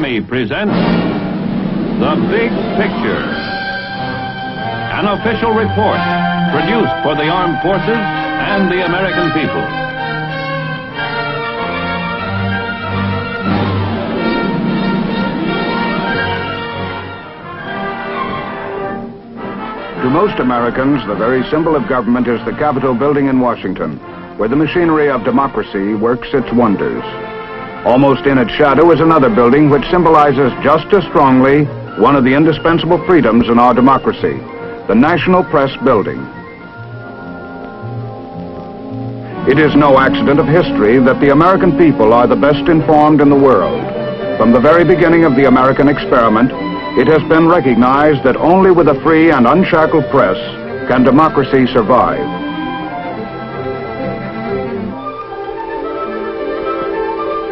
Army presents The Big Picture, an official report produced for the armed forces and the American people. To most Americans, the very symbol of government is the Capitol building in Washington, where the machinery of democracy works its wonders. Almost in its shadow is another building which symbolizes just as strongly one of the indispensable freedoms in our democracy, the National Press Building. It is no accident of history that the American people are the best informed in the world. From the very beginning of the American experiment, it has been recognized that only with a free and unshackled press can democracy survive.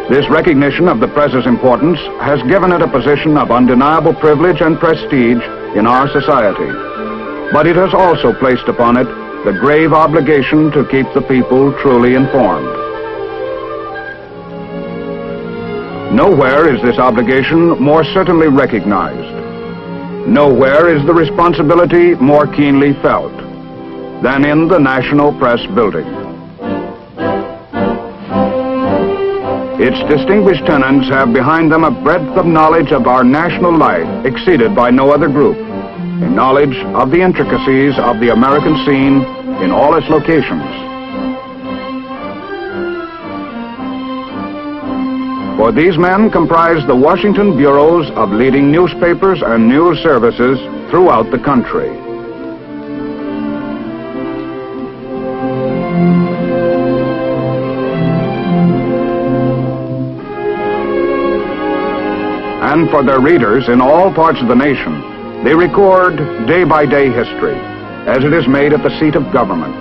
This recognition of the press's importance has given it a position of undeniable privilege and prestige in our society. But it has also placed upon it the grave obligation to keep the people truly informed. Nowhere is this obligation more certainly recognized. Nowhere is the responsibility more keenly felt than in the National Press Building. Its distinguished tenants have behind them a breadth of knowledge of our national life exceeded by no other group, a knowledge of the intricacies of the American scene in all its locations. For these men comprise the Washington bureaus of leading newspapers and news services throughout the country. And for their readers in all parts of the nation, they record day-by-day history as it is made at the seat of government.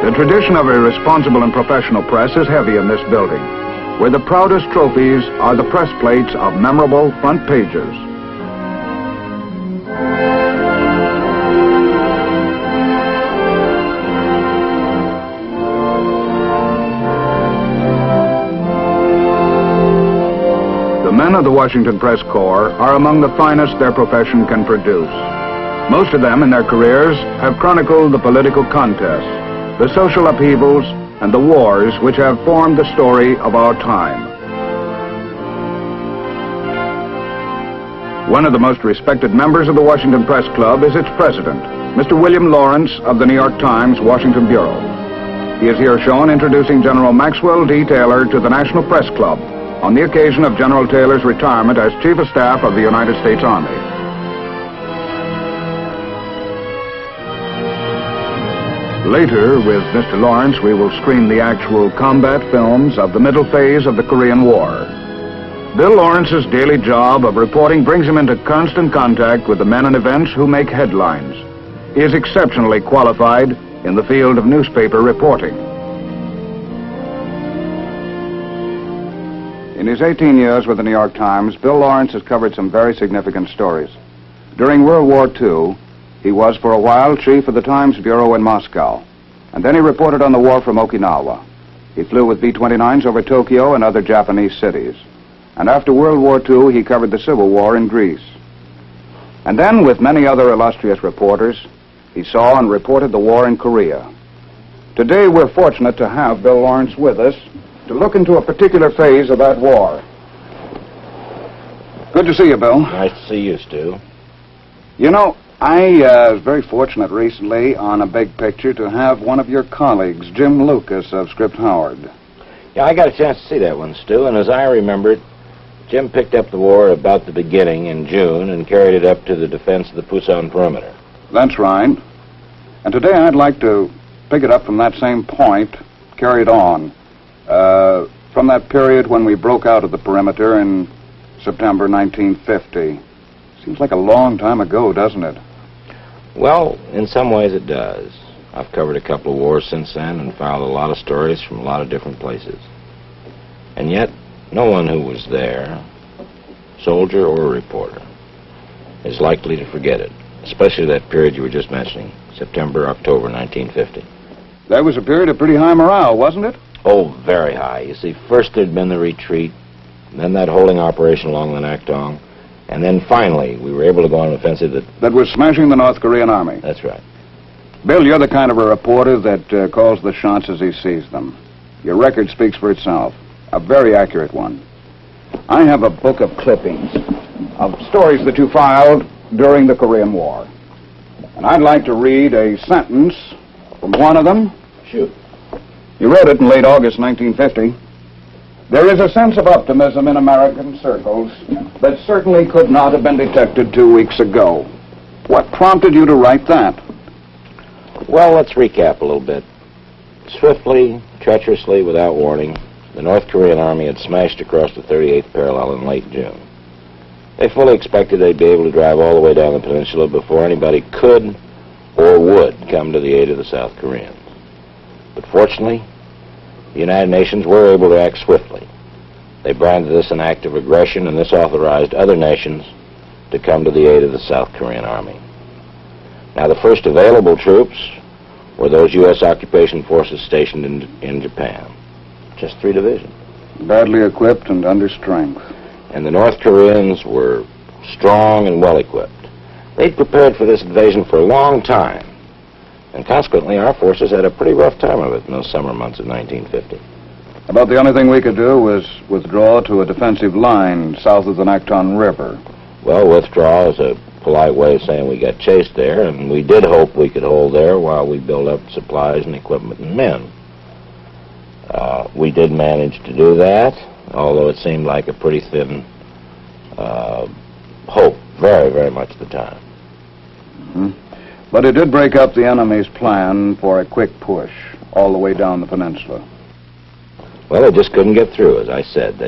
The tradition of a responsible and professional press is heavy in this building, where the proudest trophies are the press plates of memorable front pages. The men of the Washington Press Corps are among the finest their profession can produce. Most of them in their careers have chronicled the political contests, the social upheavals, and the wars which have formed the story of our time. One of the most respected members of the Washington Press Club is its president, Mr. William Lawrence of the New York Times Washington Bureau. He is here shown introducing General Maxwell D. Taylor to the National Press Club on the occasion of General Taylor's retirement as Chief of Staff of the United States Army. Later, with Mr. Lawrence, we will screen the actual combat films of the middle phase of the Korean War. Bill Lawrence's daily job of reporting brings him into constant contact with the men and events who make headlines. He is exceptionally qualified in the field of newspaper reporting. In his 18 years with the New York Times, Bill Lawrence has covered some very significant stories. During World War II, he was for a while chief of the Times Bureau in Moscow, and then he reported on the war from Okinawa. He flew with B-29s over Tokyo and other Japanese cities. And after World War II, he covered the Civil War in Greece. And then, with many other illustrious reporters, he saw and reported the war in Korea. Today, we're fortunate to have Bill Lawrence with us to look into a particular phase of that war. Good to see you, Bill. Nice to see you, Stu. You know, I was very fortunate recently on a big picture to have one of your colleagues, Jim Lucas of Script Howard. Yeah, I got a chance to see that one, Stu, and as I remember it, Jim picked up the war about the beginning in June and carried it up to the defense of the Pusan perimeter. That's right. And today I'd like to pick it up from that same point, carry it on, from that period when we broke out of the perimeter in September 1950. Seems like a long time ago, doesn't it? Well, in some ways it does. I've covered a couple of wars since then and filed a lot of stories from a lot of different places. And yet, no one who was there, soldier or reporter, is likely to forget it, especially that period you were just mentioning, September, October 1950. That was a period of pretty high morale, wasn't it? Oh, very high. You see, first there'd been the retreat, and then that holding operation along the Nakhtong, and then finally we were able to go on an offensive That was smashing the North Korean army. That's right. Bill, you're the kind of a reporter that calls the shots as he sees them. Your record speaks for itself. A very accurate one. I have a book of clippings of stories that you filed during the Korean War. And I'd like to read a sentence from one of them. Shoot. You wrote it in late August 1950. There is a sense of optimism in American circles that certainly could not have been detected 2 weeks ago. What prompted you to write that? Well, let's recap a little bit. Swiftly, treacherously, without warning, the North Korean army had smashed across the 38th parallel in late June. They fully expected they'd be able to drive all the way down the peninsula before anybody could or would come to the aid of the South Koreans. But fortunately, the United Nations were able to act swiftly. They branded this an act of aggression, and this authorized other nations to come to the aid of the South Korean army. Now, the first available troops were those U.S. occupation forces stationed in Japan. Just 3 divisions. Badly equipped and under strength. And the North Koreans were strong and well-equipped. They'd prepared for this invasion for a long time, and consequently our forces had a pretty rough time of it in those summer months of 1950. About the only thing we could do was withdraw to a defensive line south of the Nakhtong River. Well, withdraw is a polite way of saying we got chased there, and we did hope we could hold there while we built up supplies and equipment and men. We did manage to do that, although it seemed like a pretty thin hope very, very much at the time. Mm-hmm. But it did break up the enemy's plan for a quick push all the way down the peninsula. Well, they just couldn't get through, as I said.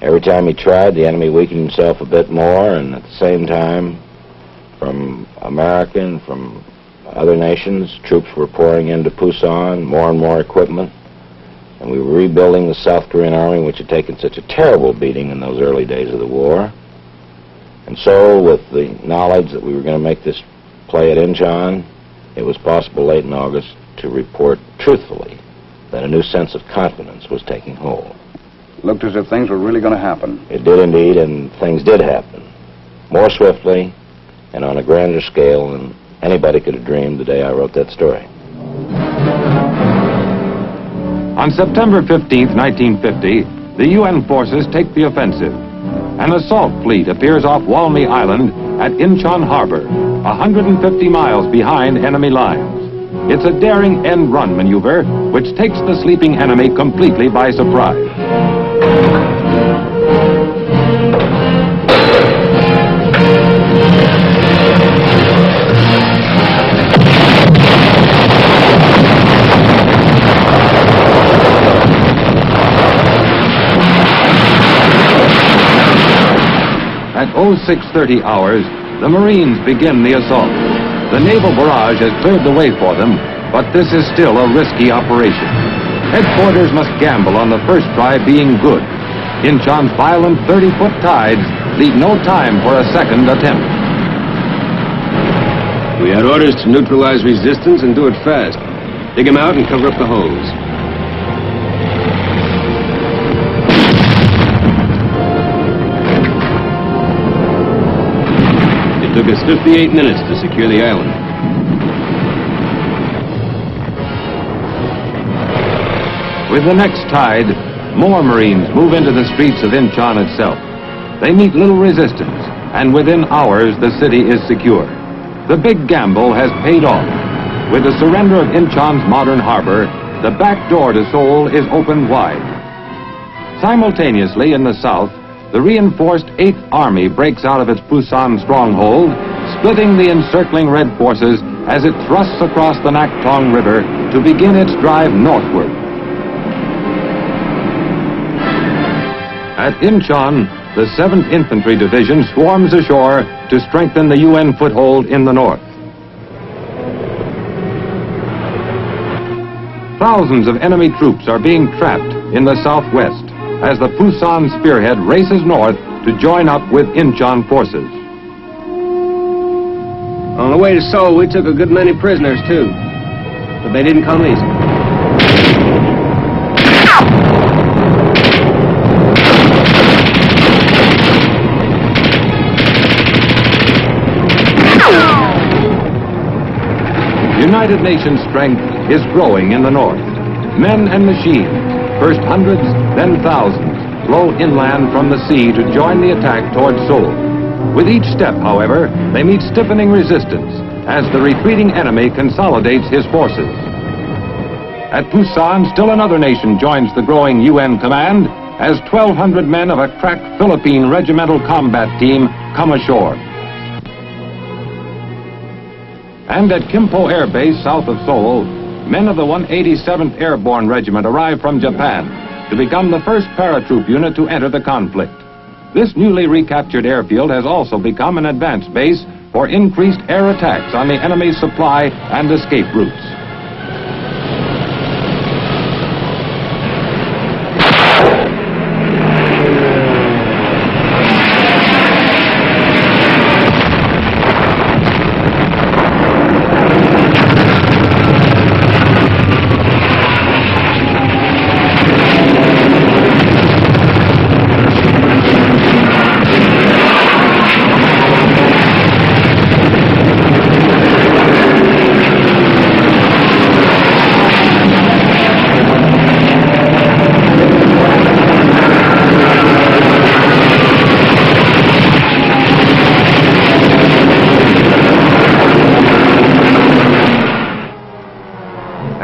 Every time he tried, the enemy weakened himself a bit more, and at the same time, from America and from other nations, troops were pouring into Pusan, more and more equipment. And we were rebuilding the South Korean army, which had taken such a terrible beating in those early days of the war. And so, with the knowledge that we were going to make this play at Incheon, it was possible late in August to report truthfully that a new sense of confidence was taking hold. Looked as if things were really going to happen. It did indeed, and things did happen. More swiftly and on a grander scale than anybody could have dreamed the day I wrote that story. On September 15, 1950, the UN forces take the offensive. An assault fleet appears off Walney Island at Incheon Harbor, 150 miles behind enemy lines. It's a daring end-run maneuver which takes the sleeping enemy completely by surprise. At 0630 hours, the Marines begin the assault. The naval barrage has cleared the way for them, but this is still a risky operation. Headquarters must gamble on the first try being good. Incheon's violent 30-foot tides leave no time for a second attempt. We had orders to neutralize resistance and do it fast. Dig them out and cover up the holes. It took us 58 minutes to secure the island. With the next tide, more Marines move into the streets of Incheon itself. They meet little resistance, and within hours the city is secure. The big gamble has paid off. With the surrender of Incheon's modern harbor, the back door to Seoul is opened wide. Simultaneously in the south, the reinforced 8th Army breaks out of its Pusan stronghold, splitting the encircling Red forces as it thrusts across the Nakhtong River to begin its drive northward. At Incheon, the 7th Infantry Division swarms ashore to strengthen the UN foothold in the north. Thousands of enemy troops are being trapped in the southwest as the Pusan spearhead races north to join up with Incheon forces. On the way to Seoul, we took a good many prisoners, too. But they didn't come easy. United Nations strength is growing in the north. Men and machines, first hundreds, then thousands, flow inland from the sea to join the attack toward Seoul. With each step, however, they meet stiffening resistance as the retreating enemy consolidates his forces. At Busan, still another nation joins the growing UN command as 1,200 men of a crack Philippine regimental combat team come ashore. And at Kimpo Air Base south of Seoul, men of the 187th Airborne Regiment arrive from Japan to become the first paratroop unit to enter the conflict. This newly recaptured airfield has also become an advanced base for increased air attacks on the enemy's supply and escape routes.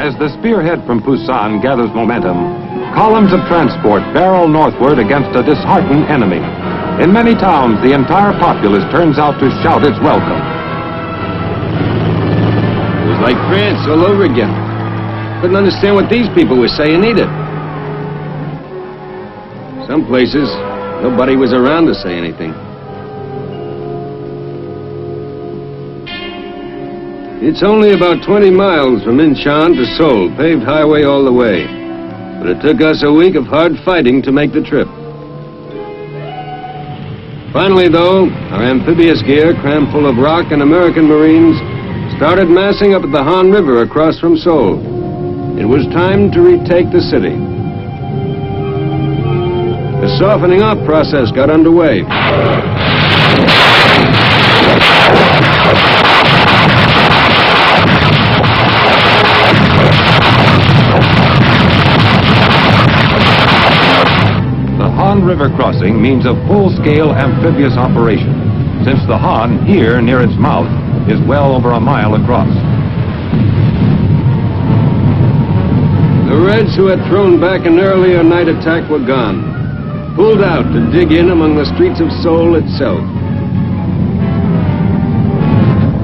As the spearhead from Busan gathers momentum, columns of transport barrel northward against a disheartened enemy. In many towns, the entire populace turns out to shout its welcome. It was like France all over again. Couldn't understand what these people were saying either. Some places, nobody was around to say anything. It's only about 20 miles from Incheon to Seoul, paved highway all the way. But it took us a week of hard fighting to make the trip. Finally, though, our amphibious gear, crammed full of rock and American Marines, started massing up at the Han River across from Seoul. It was time to retake the city. The softening up process got underway. The Han River crossing means a full-scale amphibious operation, since the Han, here near its mouth, is well over a mile across. The Reds who had thrown back an earlier night attack were gone, pulled out to dig in among the streets of Seoul itself.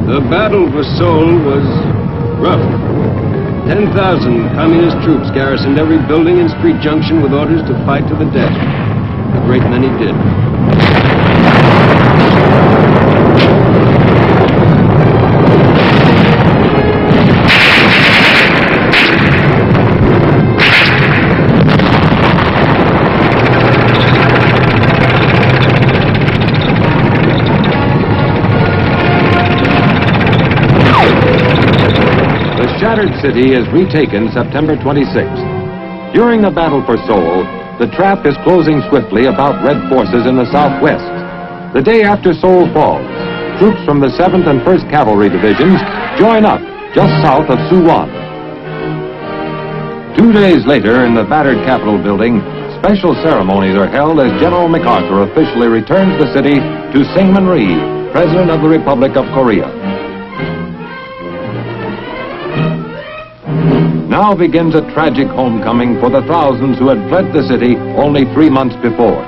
The battle for Seoul was rough. 10,000 communist troops garrisoned every building and street junction with orders to fight to the death. A great many did. The shattered city is retaken September 26th. During the battle for Seoul, the trap is closing swiftly about Red forces in the southwest. The day after Seoul falls, troops from the 7th and 1st Cavalry Divisions join up just south of Suwon. 2 days later, in the battered Capitol building, special ceremonies are held as General MacArthur officially returns the city to Syngman Rhee, President of the Republic of Korea. Now begins a tragic homecoming for the thousands who had fled the city only 3 months before.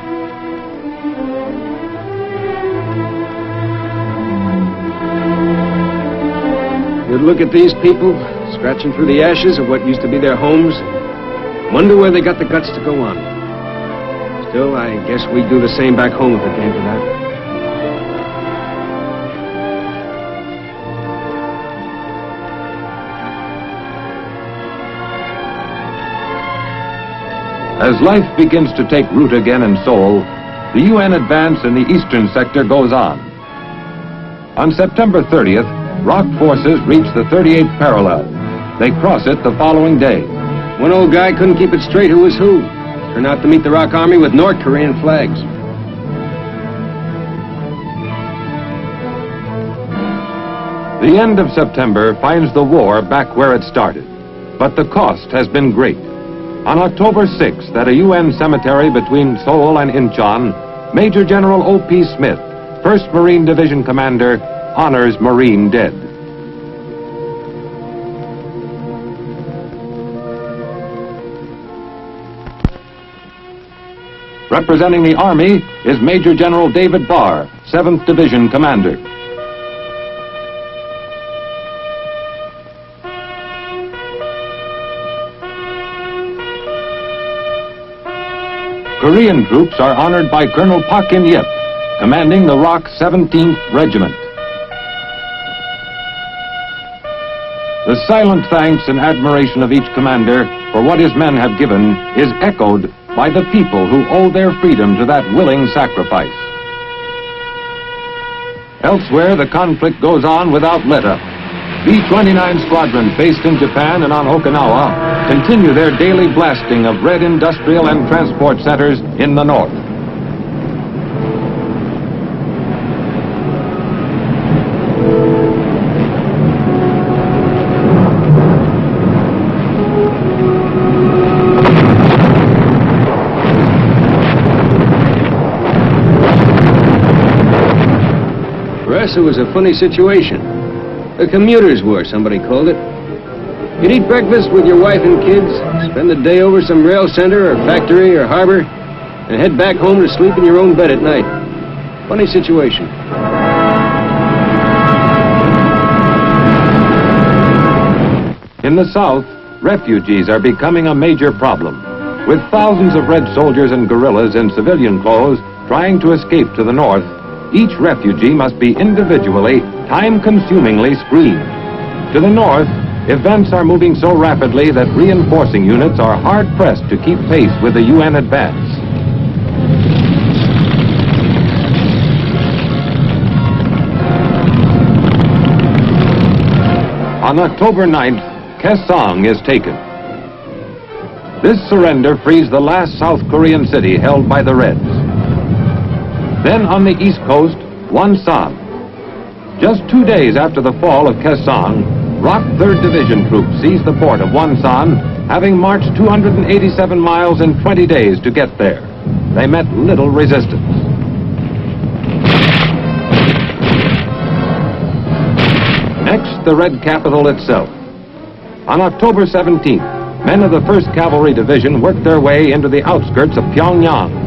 You'd look at these people, scratching through the ashes of what used to be their homes, wonder where they got the guts to go on. Still, I guess we'd do the same back home if it came to that. As life begins to take root again in Seoul, the UN advance in the eastern sector goes on. On September 30th, ROC forces reach the 38th parallel. They cross it the following day. One old guy couldn't keep it straight who was who. Turned out to meet the ROC Army with North Korean flags. The end of September finds the war back where it started, but the cost has been great. On October 6th, at a UN cemetery between Seoul and Incheon, Major General O.P. Smith, 1st Marine Division Commander, honors Marine dead. Representing the Army is Major General David Barr, 7th Division Commander. Korean troops are honored by Colonel Pak In-yip, commanding the ROK 17th Regiment. The silent thanks and admiration of each commander for what his men have given is echoed by the people who owe their freedom to that willing sacrifice. Elsewhere, the conflict goes on without let-up. B-29 squadrons based in Japan and on Okinawa continue their daily blasting of red industrial and transport centers in the north. For us, it was a funny situation. A commuter's war, somebody called it. You'd eat breakfast with your wife and kids, spend the day over some rail center or factory or harbor, and head back home to sleep in your own bed at night. Funny situation. In the south, refugees are becoming a major problem, with thousands of red soldiers and guerrillas in civilian clothes trying to escape to the north. Each refugee must be individually, time-consumingly screened. To the north, events are moving so rapidly that reinforcing units are hard-pressed to keep pace with the UN advance. On October 9th, Kaesong is taken. This surrender frees the last South Korean city held by the Reds. Then on the east coast, Wonsan. Just 2 days after the fall of Kaesong, ROK 3rd Division troops seized the port of Wonsan, having marched 287 miles in 20 days to get there. They met little resistance. Next, the Red Capital itself. On October 17th, men of the 1st Cavalry Division worked their way into the outskirts of Pyongyang.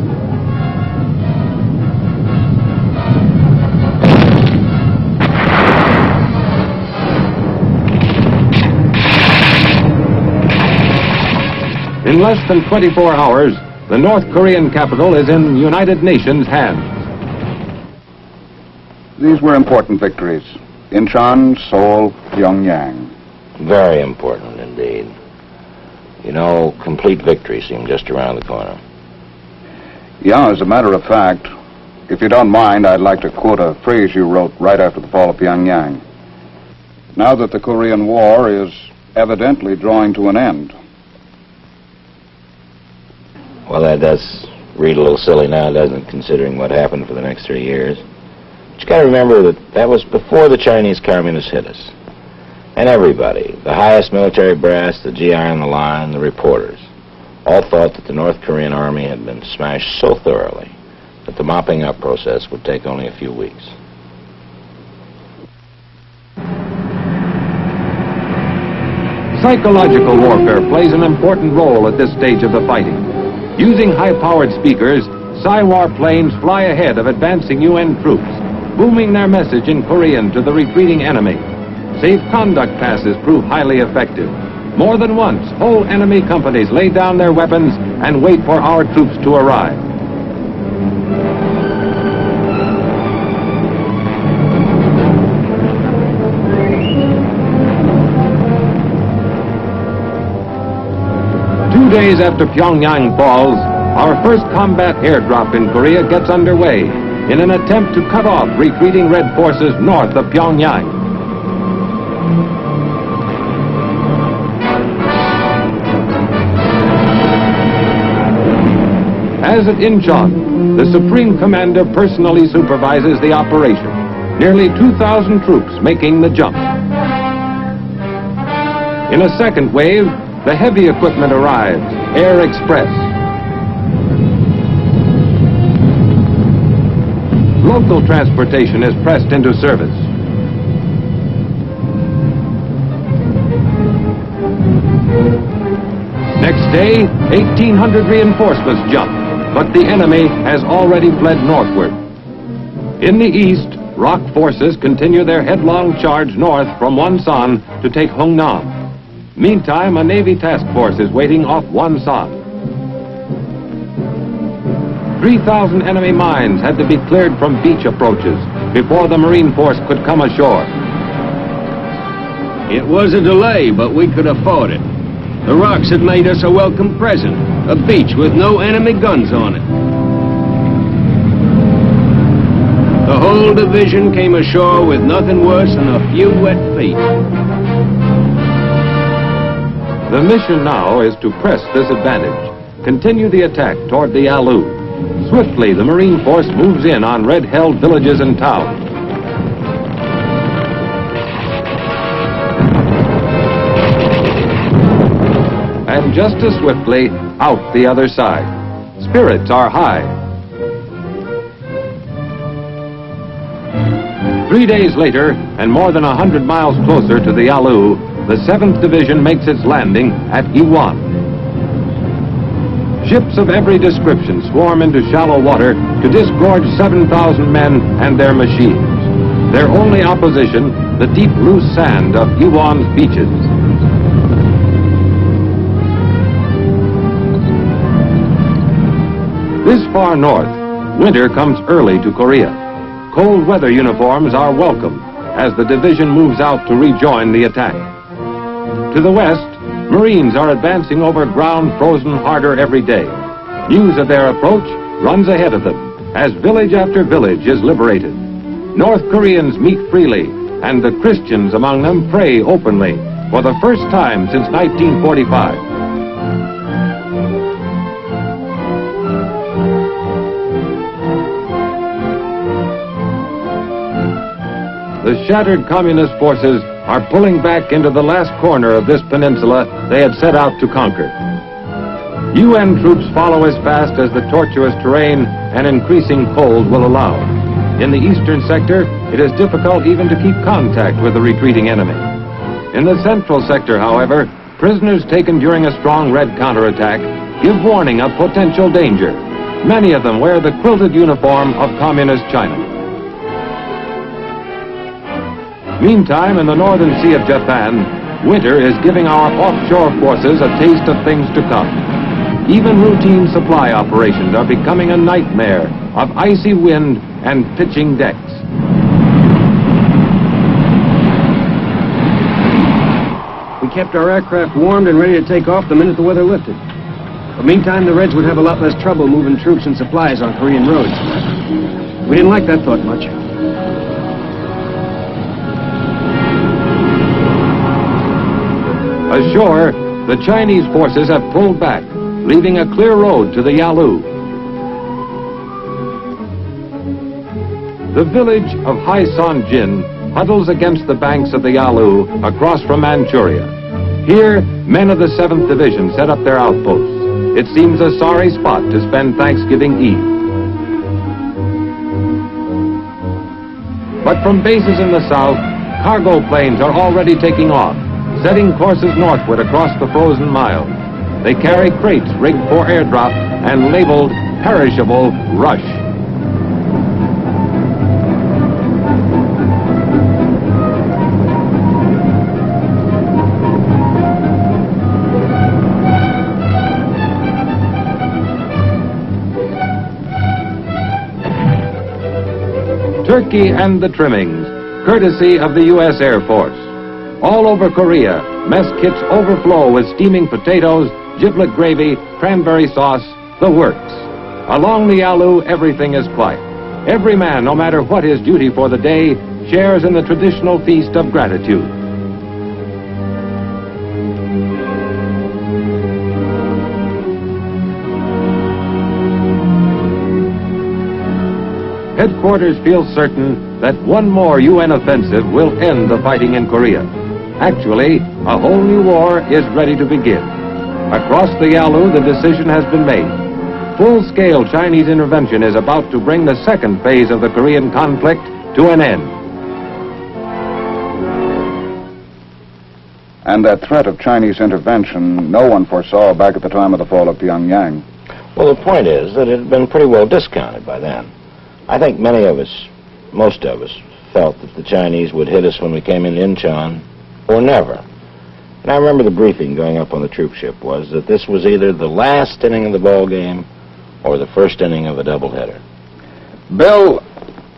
In less than 24 hours, the North Korean capital is in United Nations hands. These were important victories. Incheon, Seoul, Pyongyang. Very important indeed. You know, complete victory seemed just around the corner. Yeah, as a matter of fact, if you don't mind, I'd like to quote a phrase you wrote right after the fall of Pyongyang. Now that the Korean War is evidently drawing to an end. Well, that does read a little silly now, doesn't it, considering what happened for the next 3 years. But you got to remember that that was before the Chinese communists hit us. And everybody, the highest military brass, the GI on the line, the reporters, all thought that the North Korean army had been smashed so thoroughly that the mopping up process would take only a few weeks. Psychological warfare plays an important role at this stage of the fighting. Using high-powered speakers, Psy-War planes fly ahead of advancing UN troops, booming their message in Korean to the retreating enemy. Safe conduct passes prove highly effective. More than once, whole enemy companies lay down their weapons and wait for our troops to arrive. Two days after Pyongyang falls, our first combat airdrop in Korea gets underway in an attempt to cut off retreating Red forces north of Pyongyang. As at Incheon, the Supreme Commander personally supervises the operation. nearly 2,000 troops making the jump. In a second wave, the heavy equipment arrives, Air Express. Local transportation is pressed into service. Next day, 1,800 reinforcements jump, but the enemy has already fled northward. In the east, ROC forces continue their headlong charge north from Wonsan to take Hungnam. Meantime, a Navy task force is waiting off Wonsan. 3,000 enemy mines had to be cleared from beach approaches before the Marine Force could come ashore. It was a delay, but we could afford it. The rocks had made us a welcome present, a beach with no enemy guns on it. The whole division came ashore with nothing worse than a few wet feet. The mission now is to press this advantage, continue the attack toward the Yalu. Swiftly, the Marine Force moves in on red-held villages and towns. And just as swiftly, out the other side. Spirits are high. 3 days later, and more than 100 miles closer to the Yalu, the 7th Division makes its landing at Iwan. Ships of every description swarm into shallow water to disgorge 7,000 men and their machines. Their only opposition, the deep loose sand of Iwan's beaches. This far north, winter comes early to Korea. Cold weather uniforms are welcome as the division moves out to rejoin the attack. To the west, Marines are advancing over ground frozen harder every day. News of their approach runs ahead of them as village after village is liberated. North Koreans meet freely, and the Christians among them pray openly for the first time since 1945. The shattered communist forces are pulling back into the last corner of this peninsula they had set out to conquer. UN troops follow as fast as the tortuous terrain and increasing cold will allow. In the eastern sector, it is difficult even to keep contact with the retreating enemy. In the central sector, however, prisoners taken during a strong Red counterattack give warning of potential danger. Many of them wear the quilted uniform of Communist China. Meantime, in the Northern Sea of Japan, winter is giving our offshore forces a taste of things to come. Even routine supply operations are becoming a nightmare of icy wind and pitching decks. We kept our aircraft warmed and ready to take off the minute the weather lifted. But meantime, the Reds would have a lot less trouble moving troops and supplies on Korean roads. We didn't like that thought much. Ashore, the Chinese forces have pulled back, leaving a clear road to the Yalu. The village of Haisanjin huddles against the banks of the Yalu across from Manchuria. Here, men of the 7th Division set up their outposts. It seems a sorry spot to spend Thanksgiving Eve. But from bases in the south, cargo planes are already taking off, setting courses northward across the frozen miles. They carry crates rigged for airdrop and labeled Perishable Rush. Turkey and the trimmings, courtesy of the U.S. Air Force. All over Korea, mess kits overflow with steaming potatoes, giblet gravy, cranberry sauce, the works. Along the Yalu, everything is quiet. Every man, no matter what his duty for the day, shares in the traditional feast of gratitude. Headquarters feels certain that one more UN offensive will end the fighting in Korea. Actually, a whole new war is ready to begin. Across the Yalu, the decision has been made. Full-scale Chinese intervention is about to bring the second phase of the Korean conflict to an end. And that threat of Chinese intervention, no one foresaw back at the time of the fall of Pyongyang. Well, the point is that it had been pretty well discounted by then. I think many of us, most of us, felt that the Chinese would hit us when we came into Incheon, or never. And I remember the briefing going up on the troop ship was that this was either the last inning of the ball game or the first inning of a doubleheader. Bill,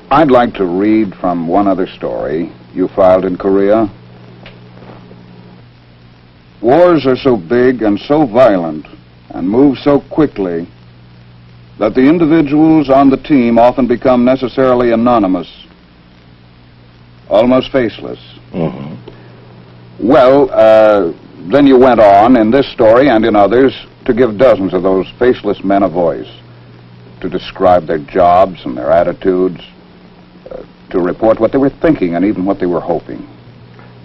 I'd like to read from one other story you filed in Korea. Wars are so big and so violent and move so quickly that the individuals on the team often become necessarily anonymous, almost faceless. Mm-hmm. Well, then you went on in this story and in others to give dozens of those faceless men a voice, to describe their jobs and their attitudes, to report what they were thinking and even what they were hoping.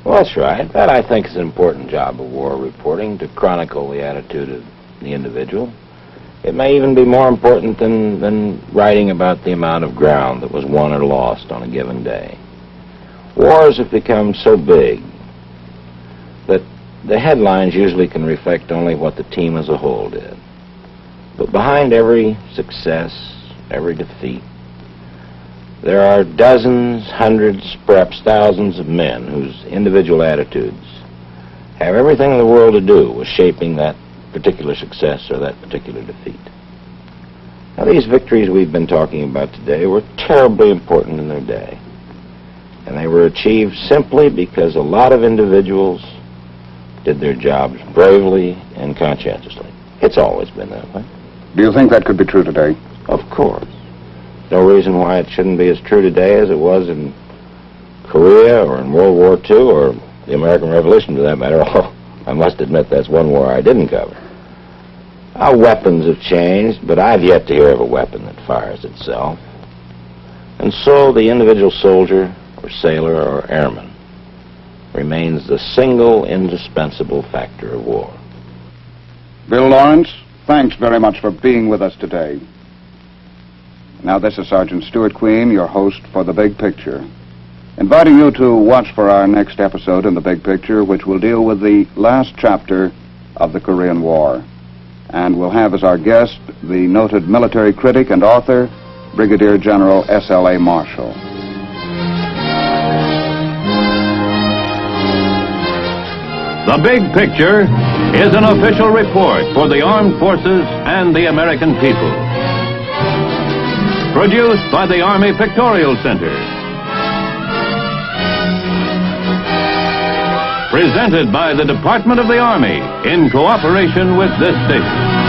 Well, that's right. That, I think, is an important job of war reporting, to chronicle the attitude of the individual. It may even be more important than writing about the amount of ground that was won or lost on a given day. Wars have become so big that the headlines usually can reflect only what the team as a whole did. But behind every success, every defeat, there are dozens, hundreds, perhaps thousands of men whose individual attitudes have everything in the world to do with shaping that particular success or that particular defeat. Now, these victories we've been talking about today were terribly important in their day. And they were achieved simply because a lot of individuals did their jobs bravely and conscientiously. It's always been that way. Do you think that could be true today? Of course. No reason why it shouldn't be as true today as it was in Korea or in World War II or the American Revolution, for that matter. Although I must admit that's one war I didn't cover. Our weapons have changed, but I've yet to hear of a weapon that fires itself. And so the individual soldier or sailor or airman remains the single indispensable factor of war. Bill Lawrence, thanks very much for being with us today. Now, this is Sergeant Stuart Queen, your host for The Big Picture, inviting you to watch for our next episode in The Big Picture, which will deal with the last chapter of the Korean War. And we'll have as our guest the noted military critic and author, Brigadier General S.L.A. Marshall. The Big Picture is an official report for the armed forces and the American people. Produced by the Army Pictorial Center. Presented by the Department of the Army in cooperation with this station.